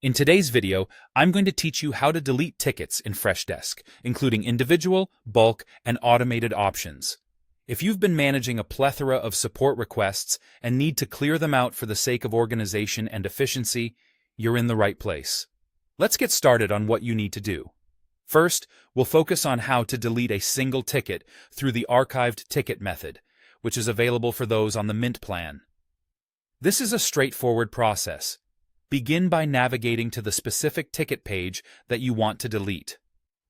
In today's video, I'm going to teach you how to delete tickets in Freshdesk, including individual, bulk, and automated options. If you've been managing a plethora of support requests and need to clear them out for the sake of organization and efficiency, you're in the right place. Let's get started on what you need to do. First, we'll focus on how to delete a single ticket through the archived ticket method, which is available for those on the Mint plan. This is a straightforward process. Begin by navigating to the specific ticket page that you want to delete.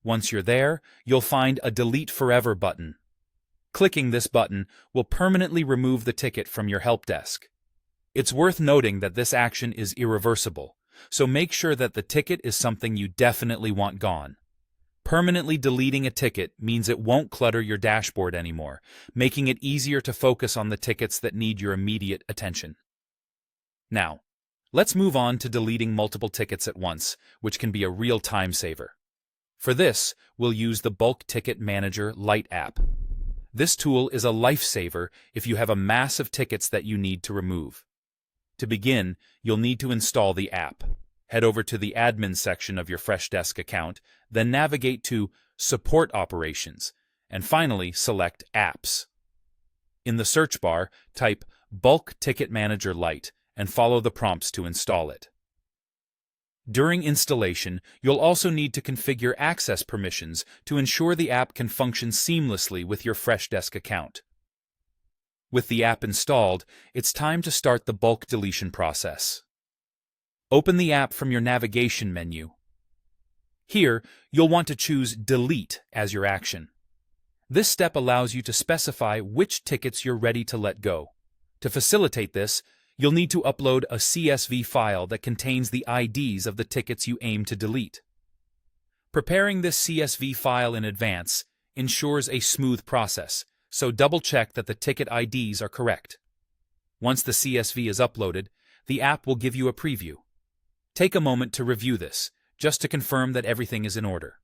Once you're there, you'll find a Delete Forever button. Clicking this button will permanently remove the ticket from your help desk. It's worth noting that this action is irreversible, so make sure that the ticket is something you definitely want gone. Permanently deleting a ticket means it won't clutter your dashboard anymore, making it easier to focus on the tickets that need your immediate attention. Now, let's move on to deleting multiple tickets at once, which can be a real time saver. For this, we'll use the Bulk Ticket Manager Lite app. This tool is a lifesaver if you have a mass of tickets that you need to remove. To begin, you'll need to install the app. Head over to the admin section of your Freshdesk account, then navigate to Support Operations, and finally select Apps. In the search bar, type Bulk Ticket Manager Lite and follow the prompts to install it. During installation, you'll also need to configure access permissions to ensure the app can function seamlessly with your Freshdesk account. With the app installed, it's time to start the bulk deletion process. Open the app from your navigation menu. Here, you'll want to choose Delete as your action. This step allows you to specify which tickets you're ready to let go. To facilitate this, you'll need to upload a CSV file that contains the IDs of the tickets you aim to delete. Preparing this CSV file in advance ensures a smooth process, so double-check that the ticket IDs are correct. Once the CSV is uploaded, the app will give you a preview. Take a moment to review this, just to confirm that everything is in order.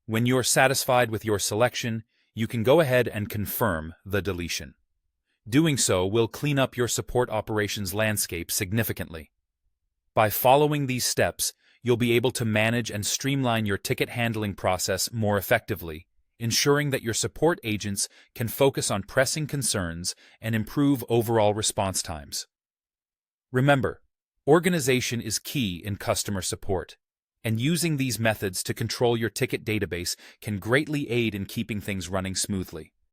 When you're satisfied with your selection, you can go ahead and confirm the deletion. Doing so will clean up your support operations landscape significantly. By following these steps, you'll be able to manage and streamline your ticket handling process more effectively, ensuring that your support agents can focus on pressing concerns and improve overall response times. Remember, organization is key in customer support, and using these methods to control your ticket database can greatly aid in keeping things running smoothly.